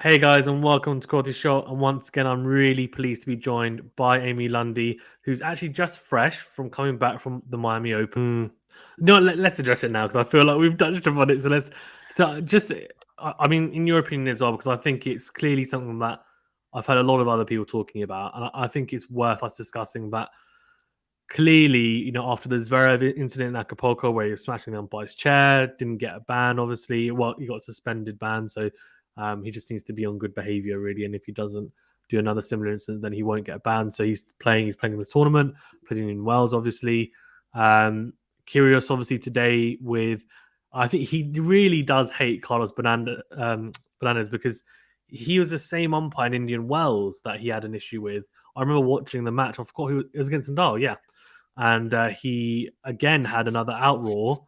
Hey guys, and welcome to Quality Shot. And once again, I'm really pleased to be joined by Amy Lundy, who's actually just fresh from coming back from the Miami Open. No, let's address it now because I feel like we've touched upon it. So just, I mean, in your opinion as well, because I think it's clearly something that I've heard a lot of other people talking about, and I think it's worth us discussing that. Clearly, after the Zverev incident in Acapulco where he was smashing the umpire's chair, didn't get a ban, obviously. Well, he got a suspended ban, so he just needs to be on good behavior, really. And if he doesn't do another similar incident, then he won't get a ban. So he's playing in this tournament, playing in Wales, obviously. Kyrgios, obviously, today I think he really does hate Carlos Bernandes because he was the same umpire in Indian Wells that he had an issue with. I remember watching the match. I forgot who it was against Nadal, yeah. And he again had another outroar.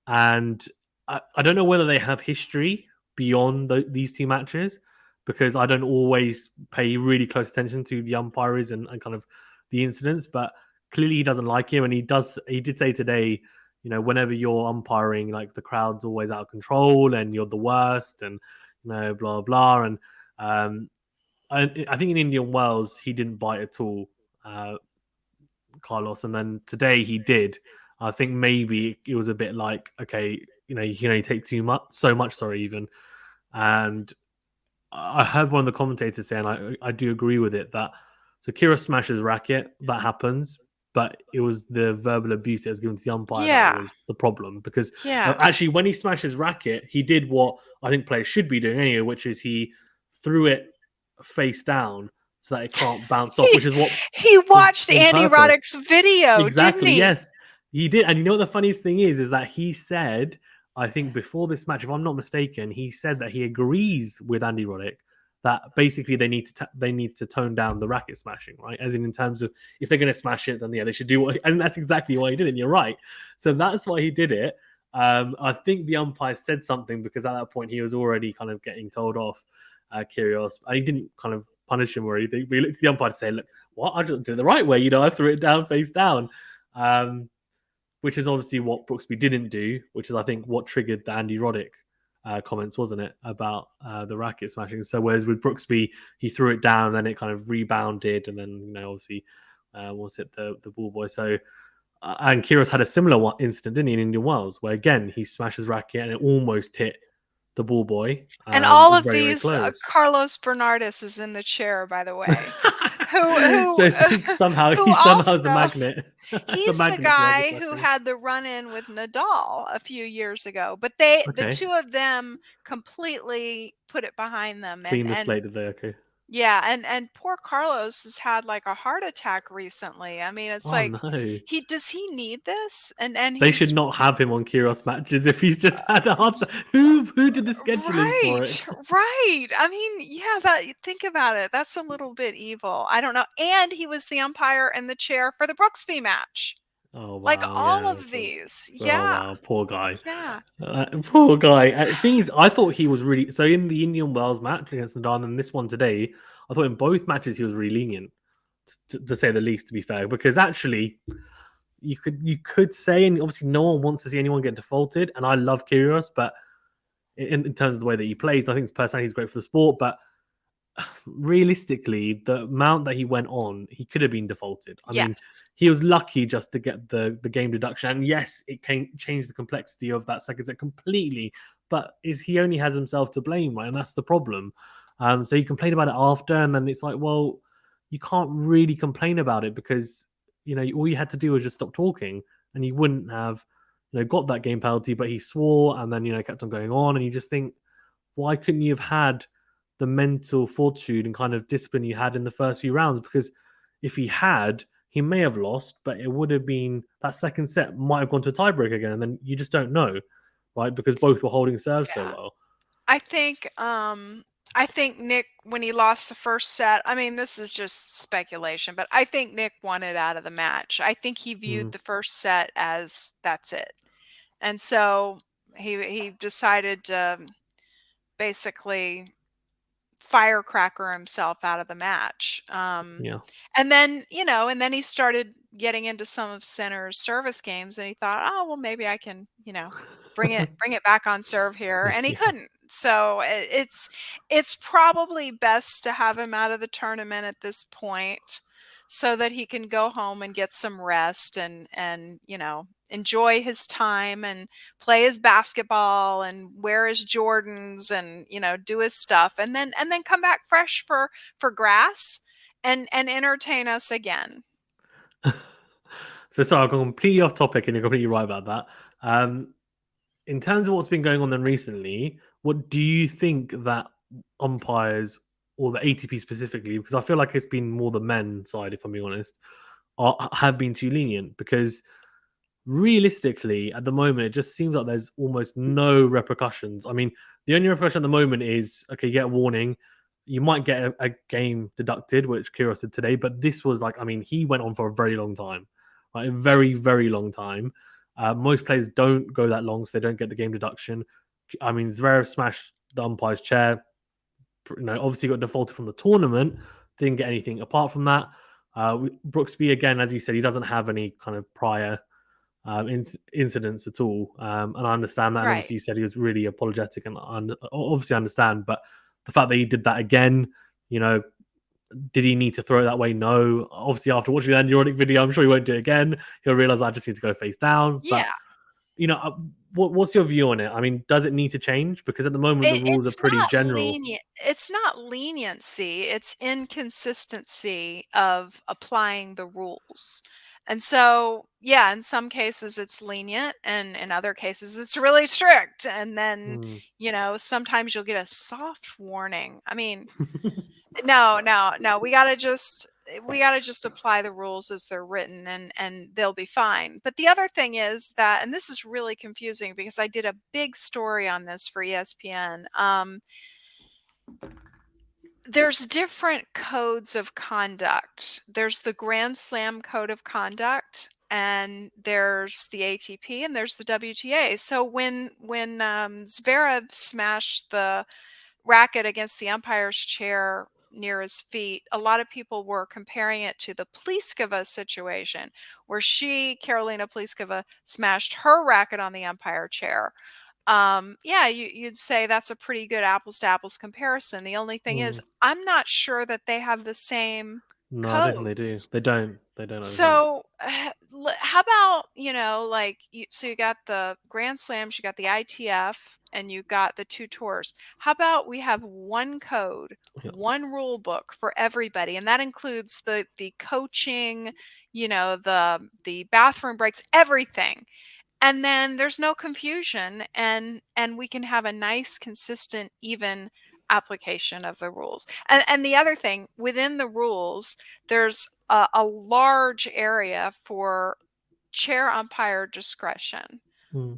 And I don't know whether they have history beyond these two matches because I don't always pay really close attention to the umpires and kind of the incidents. But clearly he doesn't like him, and he did say today, whenever you're umpiring, like the crowd's always out of control and you're the worst, and blah blah. And I think in Indian Wells he didn't bite at all. Carlos, and then today he did. I think maybe it was a bit like, okay, you can only take so much, sorry, even. And I heard one of the commentators say, and I do agree with it, that so Kyrgios smashes racket, that happens, but it was the verbal abuse that was given to the umpire that Yeah. was the problem. Because Yeah. actually, when he smashes racket, he did what I think players should be doing anyway, which is he threw it face down so that it can't bounce off, He which is what he was watched on Andy purpose. Roddick's video, didn't Exactly. he? Yes, he did. And you know what the funniest thing is that he said, I think before this match, if I'm not mistaken, he said that he agrees with Andy Roddick that basically they need to tone down the racket smashing, right? As in terms of if they're going to smash it, then yeah, they should do what. And that's exactly why he did it. And you're right. So that's why he did it. I think the umpire said something because at that point he was already kind of getting told off. Kyrgios, he didn't kind of punish him or anything. But he looked at the umpire to say, "Look, what? I just did it the right way. I threw it down face down." Which is obviously what Brooksby didn't do, which is I think what triggered the Andy Roddick comments, wasn't it, about the racket smashing? So whereas with Brooksby, he threw it down, and then it kind of rebounded, and then obviously was it the ball boy? So and Kyrgios had a similar incident, didn't he, in Indian Wells, where again he smashes racket and it almost hit the ball boy. And all of Very, very these, close. Carlos Bernardes is in the chair, by the way. Who who So somehow who he's somehow the also magnet, the he's the magnet for racket guy who smashing. had the run-in with Nadal a few years ago. But the Okay, two of them completely put it behind them, clean the and slate today. Okay. yeah, and poor Carlos has had like a heart attack recently. I mean, it's Oh like no. does he need this? And They should he's not have him on Kyrgios matches if he's just had a heart. Who did the scheduling for it? right, right. I mean, yeah, think about it. That's a little bit evil. I don't know. And he was the umpire in the chair for the Brooksby match. Oh Like wow, all yeah. of these. Oh Yeah. wow, poor guy. Yeah. Poor guy. Thing is, I thought he was really so in the Indian Wells match against Nadal and this one today. I thought in both matches he was really lenient, to say the least. To be fair, because actually you could say, and obviously no one wants to see anyone get defaulted, and I love Kyrgios, but in terms of the way that he plays, I think his personality is great for the sport, but realistically, the amount that he went on, he could have been defaulted. I mean, Yes. he was lucky just to get the game deduction. And yes, it can change the complexity of that second set completely. But he only has himself to blame, right? And that's the problem. So he complained about it after, and then it's like, well, you can't really complain about it because all you had to do was just stop talking, and you wouldn't have got that game penalty. But he swore, and then kept on going on, and you just think, why couldn't you have had the mental fortitude and kind of discipline you had in the first few rounds? Because if he had, he may have lost, but it would have been that second set might have gone to a tiebreak again, and then you just don't know, right? Because both were holding serve so Yeah. well. I think I think Nick, when he lost the first set, I mean, this is just speculation, but I think Nick wanted out of the match. I think he viewed Mm, the first set as that's it. And so he decided to basically firecracker himself out of the match. yeah. And then he started getting into some of Sinner's service games, and he thought, oh well, maybe I can, bring it back on serve here, and he Yeah. couldn't. So it's probably best to have him out of the tournament at this point so that he can go home and get some rest and enjoy his time and play his basketball and wear his Jordans and do his stuff and then come back fresh for grass and entertain us again. So sorry, I've gone completely off topic, and you're completely right about that. In terms of what's been going on then recently, what do you think that umpires or the ATP specifically, because I feel like it's been more the men side, if I'm being honest, have been too lenient? Because realistically, at the moment, it just seems like there's almost no repercussions. I mean, the only repercussion at the moment is, okay, you get a warning. You might get a game deducted, which Kyrgios did today, but this was like, I mean, he went on for a very long time, like a very, very long time. Most players don't go that long, so they don't get the game deduction. I mean, Zverev smashed the umpire's chair. Obviously got defaulted from the tournament. Didn't get anything apart from that. Brooksby, again, as you said, he doesn't have any kind of prior incidents at all. And I understand that. And Right. obviously, you said he was really apologetic, and obviously I understand. But the fact that he did that again, did he need to throw it that way? No. Obviously, after watching the Enduronic video, I'm sure he won't do it again. He'll realize I just need to go face down. Yeah. But what's your view on it? I mean, does it need to change? Because at the moment, the rules are pretty general. It's not leniency, it's inconsistency of applying the rules. And so, yeah, in some cases it's lenient and in other cases it's really strict. And then, sometimes you'll get a soft warning. I mean, no, we gotta just apply the rules as they're written and they'll be fine. But the other thing is that, and this is really confusing because I did a big story on this for ESPN. There's different codes of conduct. There's the Grand Slam code of conduct, and there's the ATP, and there's the WTA. So when Zverev smashed the racket against the umpire's chair near his feet, a lot of people were comparing it to the Pliskova situation, where Karolina Pliskova, smashed her racket on the umpire chair. Yeah, you'd say that's a pretty good apples to apples comparison. The only thing is, I'm not sure that they have the same No, I don't think they do. codes. They don't. They don't. So, how about, so you got the Grand Slams, you got the ITF, and you got the two tours. How about we have one code, one rule book for everybody, and that includes the coaching, the bathroom breaks, everything. And then there's no confusion, and we can have a nice, consistent, even application of the rules. And the other thing, within the rules, there's a large area for chair umpire discretion.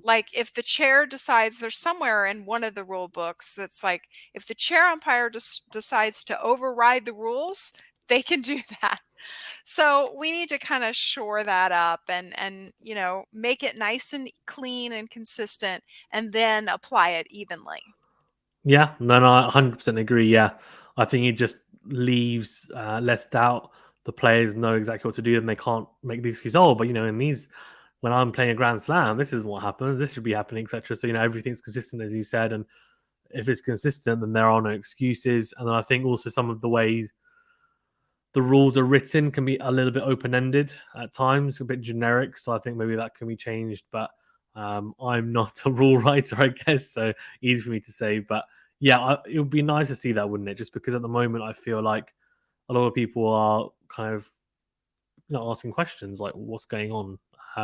Like if the chair decides, there's somewhere in one of the rule books that's like, if the chair umpire decides to override the rules, they can do that. So we need to kind of shore that up and make it nice and clean and consistent, and then apply it evenly. Yeah, no, I 100% agree. Yeah, I think it just leaves less doubt. The players know exactly what to do, and they can't make the excuse. Oh, but in these, when I'm playing a Grand Slam, this is what happens. This should be happening, etc. So everything's consistent, as you said, and if it's consistent, then there are no excuses. And then I think also some of the ways the rules are written can be a little bit open-ended at times, a bit generic. So I think maybe that can be changed. But I'm not a rule writer, I guess, so easy for me to say. But yeah, it would be nice to see that, wouldn't it? Just because at the moment I feel like a lot of people are kind of asking questions like, what's going on?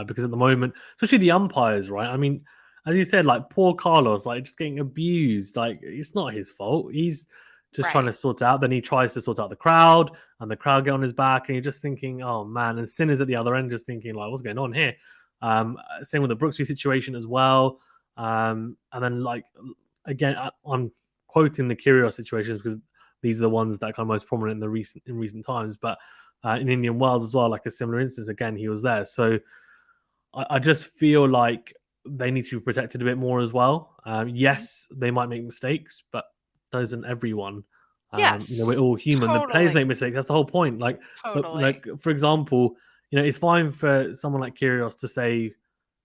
Because at the moment, especially the umpires, right? I mean, as you said, like poor Carlos, like just getting abused. Like it's not his fault. He's just trying to sort it out. Then he tries to sort out the crowd, and the crowd get on his back, and you're just thinking, oh man. And Sinner's at the other end, just thinking like, what's going on here? Same with the Brooksby situation as well. And then like again, I'm quoting the Kyrgios situations because these are the ones that are kind of most prominent in recent times. But in Indian Wells as well, like a similar instance. Again, he was there. So I just feel like they need to be protected a bit more as well. Yes, they might make mistakes, but doesn't everyone? Yes, we're all human. totally. The players make mistakes. That's the whole point. Like, totally. like for example, it's fine for someone like Kyrgios to say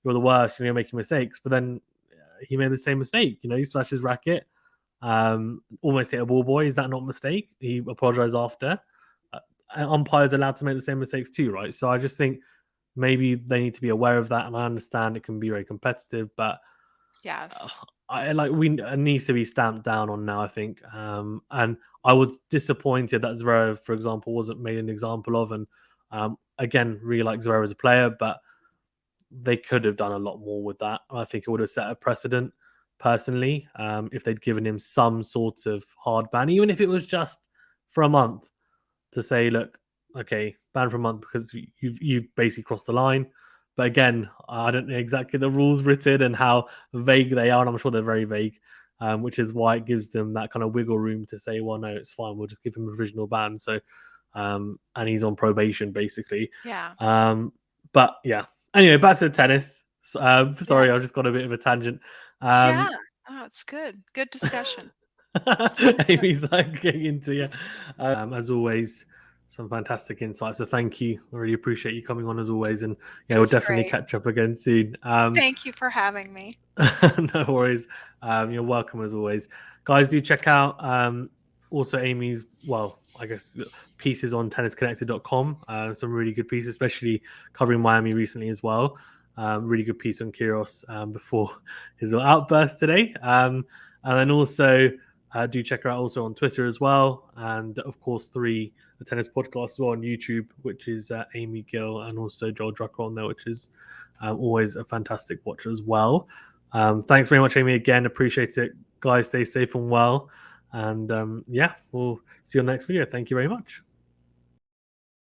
you're the worst and you're making mistakes, but then he made the same mistake. He smashed his racket. almost hit a ball boy. Is that not a mistake? He apologized after. Umpires are allowed to make the same mistakes too, right? So I just think maybe they need to be aware of that. And I understand it can be very competitive, but Yes. it needs to be stamped down on now, I think. And I was disappointed that Zverev, for example, wasn't made an example of. And again, really like Zverev as a player, but they could have done a lot more with that. I think it would have set a precedent, personally, if they'd given him some sort of hard ban, even if it was just for a month, to say, look, okay, ban for a month because you've basically crossed the line. But again, I don't know exactly the rules written and how vague they are, and I'm sure they're very vague, which is why it gives them that kind of wiggle room to say, well, no, it's fine, we'll just give him a provisional ban. So, and he's on probation basically. Yeah. But yeah. Anyway, back to the tennis. Sorry, I Yes. just got a bit of a tangent. Yeah. Oh, it's good. Good discussion. Amy's like getting into, yeah. As always, some fantastic insights. So thank you. I really appreciate you coming on as always. And yeah, It we'll was definitely great. catch up again soon. Thank you for having me. No worries. You're welcome as always. Guys, do check out also Amy's, well, I guess, pieces on tennisconnected.com. Some really good pieces, especially covering Miami recently as well. Really good piece on Kyrgios before his little outburst today. And then also do check her out also on Twitter as well. And of course, the tennis podcast as well on YouTube, which is Amy Gill and also Joel Drucker on there, which is always a fantastic watch as well. Thanks very much, Amy, again. Appreciate it. Guys, stay safe and well. And yeah, we'll see you on the next video. Thank you very much.